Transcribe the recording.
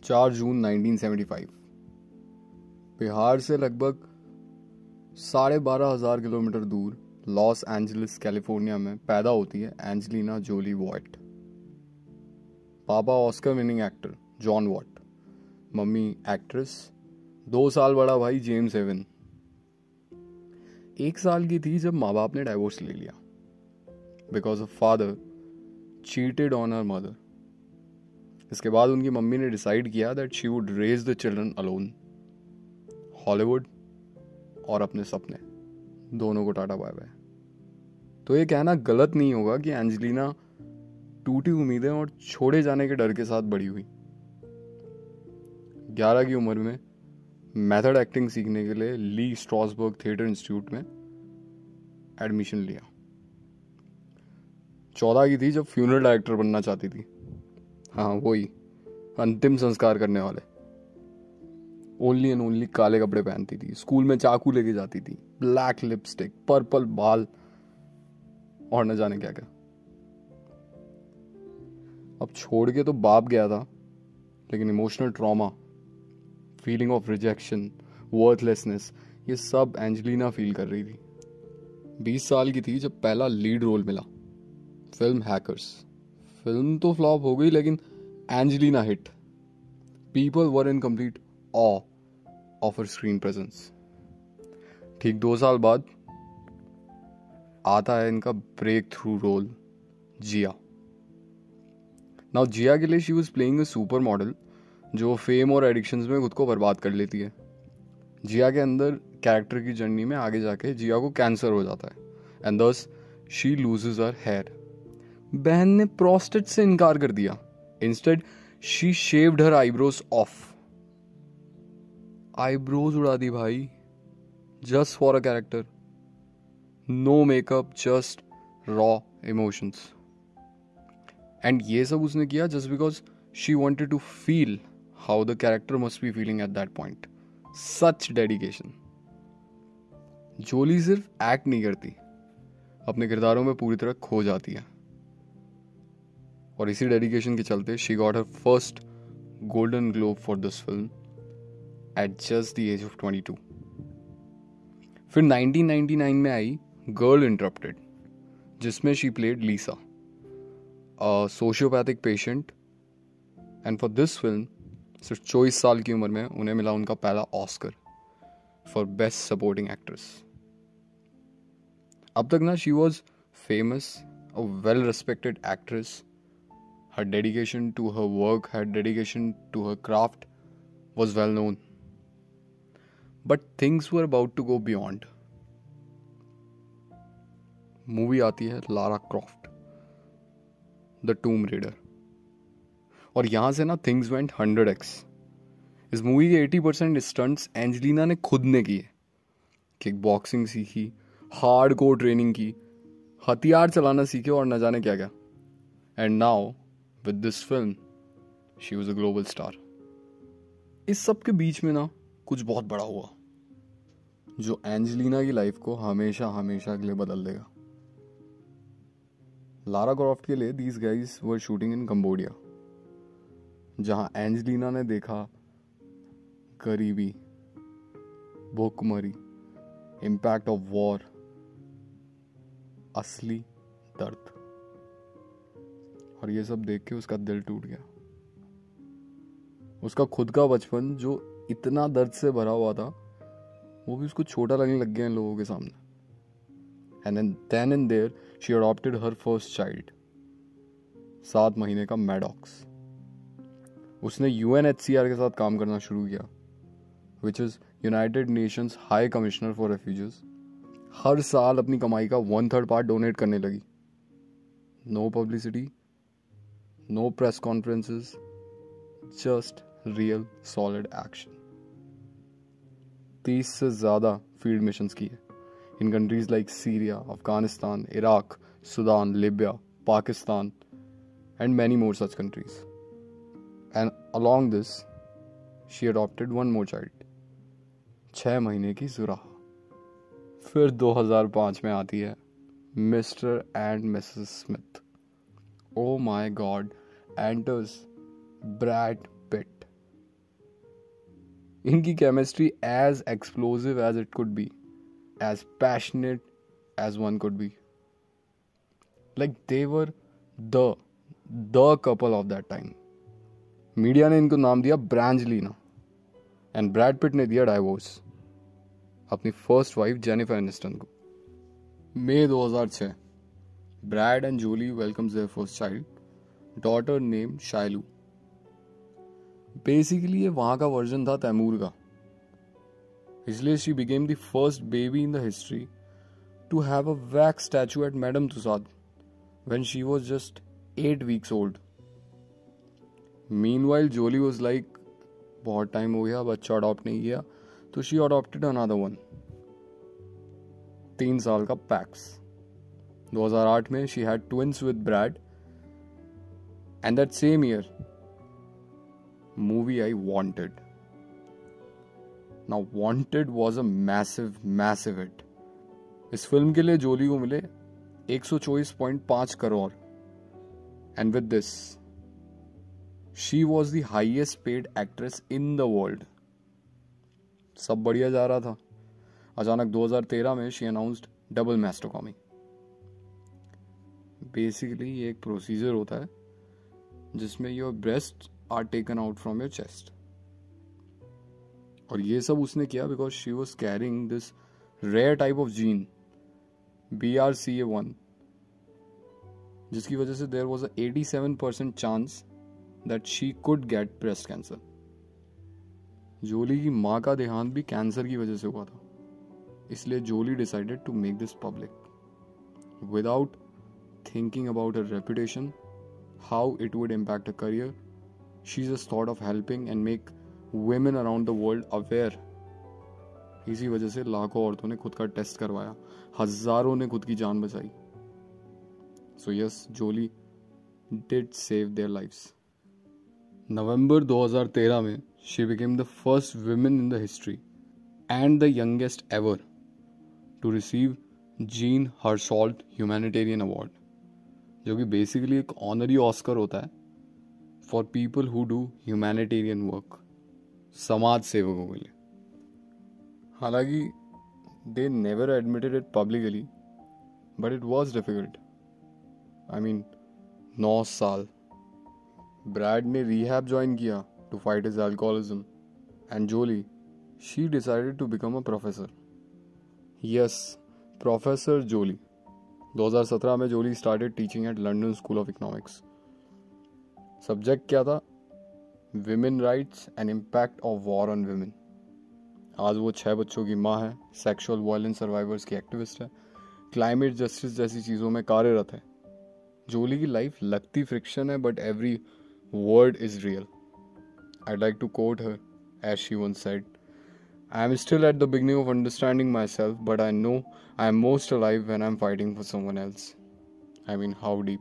4 जून 1975 बिहार से लगभग 12,500 किलोमीटर दूर लॉस एंजलिस कैलिफोर्निया में पैदा होती है एंजेलिना जोली वॉट। पापा Oscar winning actor John what, mummy actress, 2 साल बड़ा भाई जेम्स एवन। 1 साल की थी जब माँ बाप ने डाइवोर्स ले लिया because of father cheated on her mother. इसके बाद उनकी मम्मी ने डिसाइड किया that she would raise the children alone. Hollywood और अपने सपने दोनों को टाटा बाय बाय। तो ये कहना गलत नहीं होगा कि एंजेलिना टूटी उम्मीदें और छोड़े जाने के डर के साथ बड़ी हुई। 11 की उम्र में मेथड एक्टिंग सीखने के लिए ली स्ट्रॉसबर्ग थिएटर इंस्टीट्यूट में एडमिशन लिया। 14 की थी जब फ्यूनरल डायरेक्टर बनना चाहती थी। हाँ, वही अंतिम संस्कार करने वाले। ओनली एंड ओनली काले कपड़े पहनती थी, स्कूल में चाकू लेके जाती थी, ब्लैक लिपस्टिक, पर्पल बाल और न जाने क्या क्या। अब छोड़ के तो बाप गया था, लेकिन emotional trauma, feeling of rejection, worthlessness, ये सब एंजेलिना फील कर रही थी। 20 साल की थी जब पहला लीड रोल मिला, फिल्म हैकर्स। फिल्म तो फ्लॉप हो गई, लेकिन Angelina hit. People were in complete awe of her screen presence. ठीक 2 साल बाद आता है इनका breakthrough role, Gia. Now Gia के लिए she was playing a supermodel जो फेम और एडिक्शंस में खुद को बर्बाद कर लेती है। जिया के अंदर कैरेक्टर की जर्नी में आगे जाके जिया को कैंसर हो जाता है एंड दस शी लूजेस हर हेयर। बहन ने प्रोस्टेट से इनकार कर दिया। Instead she shaved her eyebrows off. Eyebrows उड़ा दी भाई, just for a character. No makeup, just raw emotions. And ये सब उसने किया just because she wanted to feel how the character must be feeling at that point. Such dedication. Jolie सिर्फ act नहीं करती, अपने किरदारों में पूरी तरह खो जाती है। और इसी डेडिकेशन के चलते she got her first Golden Globe for this film at just the age of 22। फिर 1999 में आई गर्ल इंटरप्टेड, जिसमें she played Lisa, a sociopathic patient. And for this film सिर्फ 24 साल की उम्र में उन्हें मिला उनका पहला Oscar for best supporting actress. अब तक ना she was famous, a well respected actress. Her dedication to her work, her dedication to her craft was well known. But things were about to go beyond. Movie आती है Lara Croft, the टूम raider. और यहां से ना things went 100x। इस movie के 80% stunts Angelina ने खुद ने किए। किक बॉक्सिंग सीखी, हार्डकोर ट्रेनिंग की, हथियार चलाना सीखे और न जाने क्या क्या। And now with this film she was a global star. इस सब के बीच में ना कुछ बहुत बड़ा हुआ जो एंजेलिना की लाइफ को हमेशा हमेशा के लिए बदल देगा। लारा क्रॉफ्ट के लिए these guys were shooting in Cambodia, जहां एंजेलिना ने देखा गरीबी, भूखमरी, इम्पैक्ट ऑफ वॉर, असली दर्द। और ये सब देख के उसका दिल टूट गया। उसका खुद का बचपन जो इतना दर्द से भरा हुआ था, वो भी उसको छोटा लगने लग गया इन लोगों के सामने। And then and there she adopted her first child, 7 महीने का मैडॉक्स। उसने UNHCR के साथ काम करना शुरू किया, which is United Nations High Commissioner for Refugees. हर साल अपनी कमाई का 1/3 पार्ट डोनेट करने लगी। No publicity, no press conferences, just real solid action. 30 से ज़्यादा फील्ड मिशंस किए in countries like Syria, Afghanistan, Iraq, Sudan, Libya, Pakistan and many more such countries. And along this she adopted one more child, 6 महीने की जुराहा। फिर 2005 में आती है mister and Mrs Smith. Oh my God, enters Brad Pitt, इनकी chemistry as explosive as it could be, as passionate as one could be. Like they were the couple of that time. Media ने इनको नाम दिया ब्रांजलीना and Brad Pitt ने दिया divorce अपनी first wife Jennifer Aniston को. May 2006 Brad and Jolie welcomes their first child, daughter name Shiloh. Basically ये वहां का वर्जन था तैमूर का, इसलिए she became the first baby in the history to have a wax statue at Madame Tussauds when she was just 8 weeks old. Meanwhile, Jolie was like, बहुत time हो गया, बच्चा अडॉप्ट नहीं किया, तो शी अडॉप्टेड अनदर वन. 3 साल का Pax. 2008 में she had twins with Brad. And that same year movie I Wanted. Now Wanted was a massive hit. इस फिल्म के लिए जोली को मिले 124.5 crore. And with this, she was the highest paid actress in the world. सब बढ़िया जा रहा था. अचानक 2013 में she announced double mastectomy. Basically ये एक प्रोसीजर होता है जिसमें your breasts are taken out from your chest. और ये सब उसने किया because she was carrying this rare type of gene, BRCA1, जिसकी वजह से there was a 87% chance that she could get breast cancer. Jolie की माँ का देहांत भी कैंसर की वजह से हुआ था, इसलिए Jolie decided to make this public without thinking about her reputation, how it would impact a career. She just thought of helping and make women around the world aware. इसी वजह से लाखों औरतों ने खुद का टेस्ट करवाया, हजारों ने खुद की जान बचाई. So yes, Jolie did save their lives. नवंबर 2013 में she became the first woman in the history and the youngest ever to receive Jean Hersholt Humanitarian Award, जो कि बेसिकली एक ऑनरी ऑस्कर होता है for people who do humanitarian work, समाज सेवकों के लिए. हालांकि they never admitted it publicly, but it was difficult. I mean, 9 साल. ब्रैड ने रिहैब ज्वाइन किया to fight his alcoholism, and Jolie, she decided to become a professor. Yes, professor Jolie. 2017 में Jolie started teaching at London School of Economics. Subject क्या था? Women rights and impact of war on women. आज वो 6 बच्चों की माँ है, sexual violence survivors की एक्टिविस्ट है, क्लाइमेट जस्टिस जैसी चीज़ों में कार्यरत है. जोली की लाइफ लगती फ्रिक्शन है, but every word is real. I like to quote her as she once said, I am still at the beginning of understanding myself, but I know I am most alive when I am fighting for someone else. I mean, how deep.